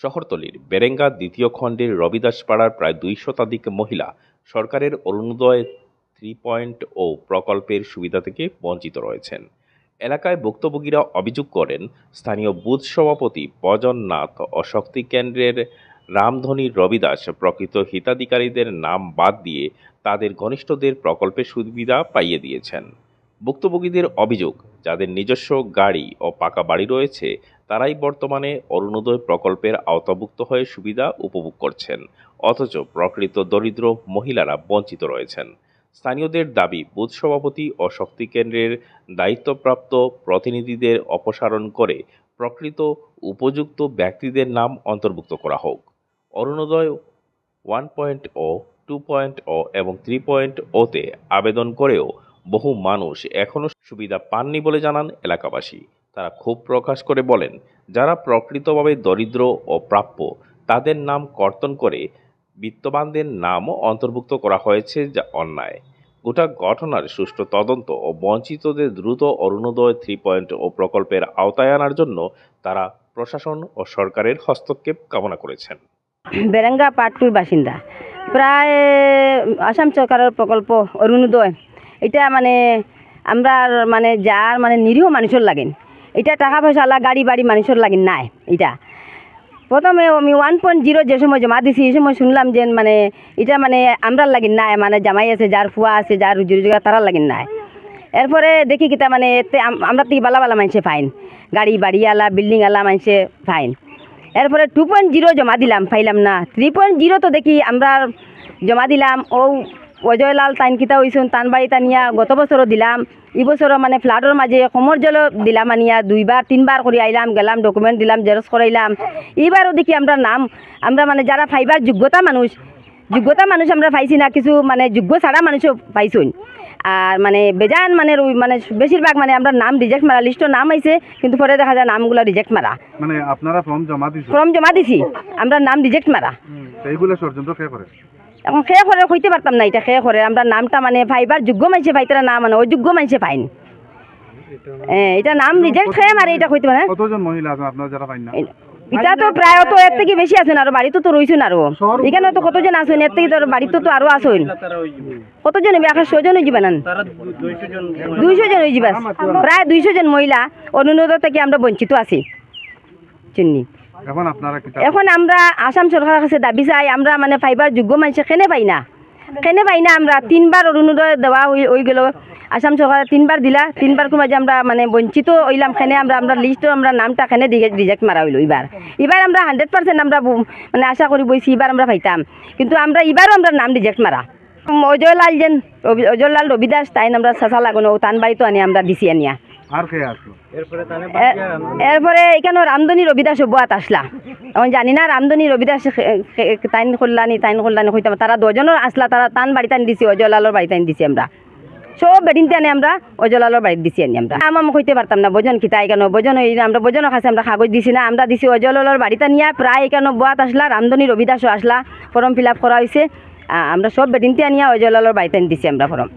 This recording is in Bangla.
শহরতলির বেরেঙ্গা দ্বিতীয় খণ্ডের রবিদাসপাড়ার প্রায় ২০০ শতাধিক মহিলা সরকারের অরুণোদয় 3.0 প্রকল্পের সুবিধা থেকে বঞ্চিত রয়েছেন। এলাকায় ভুক্তভোগীরা অভিযোগ করেন, স্থানীয় বুথ সভাপতি বজন নাথ ও শক্তি কেন্দ্রের রামধনী রবিদাস প্রকৃত হিতাধিকারীদের নাম বাদ দিয়ে তাদের ঘনিষ্ঠদের প্রকল্পের সুবিধা পাইয়ে দিয়েছেন। ভুক্তভোগীদের অভিযোগ, যাদের নিজস্ব গাড়ি ও পাকা বাড়ি রয়েছে তারাই বর্তমানে অরুণোদয় প্রকল্পের আওতাভুক্ত হয়ে সুবিধা উপভোগ করছেন, অথচ প্রকৃত দরিদ্র মহিলারা বঞ্চিত রয়েছেন। স্থানীয়দের দাবি, বুথ সভাপতি ও শক্তি কেন্দ্রের দায়িত্বপ্রাপ্ত প্রতিনিধিদের অপসারণ করে প্রকৃত উপযুক্ত ব্যক্তিদের নাম অন্তর্ভুক্ত করা হোক। অরুণোদয় 1.0, 2.0 এবং 3.0-তে আবেদন করেও বহু মানুষ এখনও সুবিধা পাননি বলে জানান এলাকাবাসী। তারা ক্ষোভ প্রকাশ করে বলেন, যারা প্রকৃতভাবে দরিদ্র ও প্রাপ্য তাদের নাম কর্তন করে বিত্তবানদের নামও অন্তর্ভুক্ত করা হয়েছে, যা অন্যায়। গোটা ঘটনার সুষ্ঠু তদন্ত ও বঞ্চিতদের দ্রুত অরুণোদয় 3.0 প্রকল্পের আওতায় আনার জন্য তারা প্রশাসন ও সরকারের হস্তক্ষেপ কামনা করেছেন। বেরেঙ্গা পার্ট 2 বাসিন্দা। প্রায় আসাম সরকারের প্রকল্প অরুণোদয়, এটা মানে আমরা মানে যার মানে নিরীহ মানুষের লাগেন, এটা টাকা পয়সাওয়ালা গাড়ি বাড়ি মানুষের লাগেন নাই। এটা প্রথমে আমি 1.0 যে সময় জমা দিছি এই সময় শুনলাম যে মানে এটা মানে আমরা লাগেন নাই, মানে জামাই আছে, যার ফুয়া আছে, যার রুজি রোজগার তারা লাগেন নাই। এরপরে দেখি কিতা মানে এতে আমরা থেকে বালা বালা মানুষে ফাইন, গাড়ি বাড়িওয়ালা বিল্ডিংওয়ালা মানুষে ফাইন। এরপরে 2.0 জমা দিলাম, পাইলাম না। 3.0 তো দেখি আমরা জমা দিলাম, ও অজয়লাল তাইন কিতা হয়েছেন তান বাড়ি তানিয়া গত বছরও দিলাম, এই বছরও মানে ফ্লাডের মাঝে কমর জল দিলাম আনিয়া 2বার 3বার করে আইলাম, গেলাম ডকুমেন্ট দিলাম, জেরক্স করাইলাম। এইবারও দেখি আমরা নাম আমরা মানে যারা ফাইবার যোগ্যতা মানুষ আমরা পাইছি না, কিছু মানে যোগ্য ছাড়া মানুষও পাইছুন। আর মানে বেজান মানে মানে বেশিরভাগ মানে আমরা নাম রিজেক্ট মারা, লিস্টও নাম আইছে কিন্তু পরে দেখা যায় নামগুলো রিজেক্ট মারা। মানে আপনারা ফর্ম জমা দিছি আমরা নাম রিজেক্ট মারা। এইগুলো ষড়যন্ত্র কে করে? এখন খেয়ে করে হইতে পারতাম না, এটা খেয়ে করে আমরা নামটা মানে ফাইবার যোগ্য মানুষে পাইতারা না, মানে অযোগ্য মানুষে পাইন। এটা নাম রিজেক্ট খেয়ে মারে, এটা হইতে পারে। কতজন মহিলা আছেন আপনারা যারা পাইন না? এটা তো প্রায় তো এর থেকে বেশি আছেন, আর বাড়িতে তো রয়েছেন, আরো এখানে তো কতজন আছেন, এর থেকে তো বাড়িতে তো আরো আছেন। কতজন হবে? 100 জন হয়ে যাবেন, 200 জন হয়ে যাবে। প্রায় 200 জন মহিলা অরুণোদয় থেকে আমরা বঞ্চিত আছি। চিনি এখন আমরা আসাম সরকারের কাছে দাবি চাই, আমরা মানে ফাইবার যোগ্য মানুষ কেনে পাই না আমরা 3বার অরুণোদয় দেওয়া হয়ে গেল, আসাম সরকার 3বার দিলা, 3বার মাঝে আমরা মানে বঞ্চিত হইলাম। খেনে আমরা লিস্টও আমরা নামটা খেনে রিজেক্ট মারা হইল। এবার আমরা 100% আমরা মানে আশা করি বইছি এবার আমরা পাইতাম, কিন্তু আমরা এবারও আমরা নাম রিজেক্ট মারা। অজয়লাল রবিদাস তাইন আমরা চাচা লাগানো তান বাড়িতে আনি আমরা দিছি আনিয়া। এরপরে এখানে রামধনী রবিদাস বুয়াত আসলা, এখন জানি না রামধনী রবিদাস তাইন করলানি হইতাম, তারা 2 জনের আসলা, তারা তান বাড়িতে আনি দিছি, অজয়লালের বাড়িতে আনি দিছি। আমরা সব বেডিনতে আনি আমরা অজয়লালের বাড়িতে দিছি আনি। আমরা আমাকে হইতে পারতাম না বজন খিতাই কেন বজন আমরা বজনের কাছে আমরা কাগজ দিছি না, আমরা দিছি অজয়লালের বাড়িতে নিয়ে। প্রায় এখানে বুয়াত আসলা, রামধনী রবিদাসও আসলা, ফর্ম ফিল আপ করা হয়েছে। আমরা সব বেডিনতে আনিয়া অজয়লালের বাড়িতে আনি দিছি আমরা ফর্ম।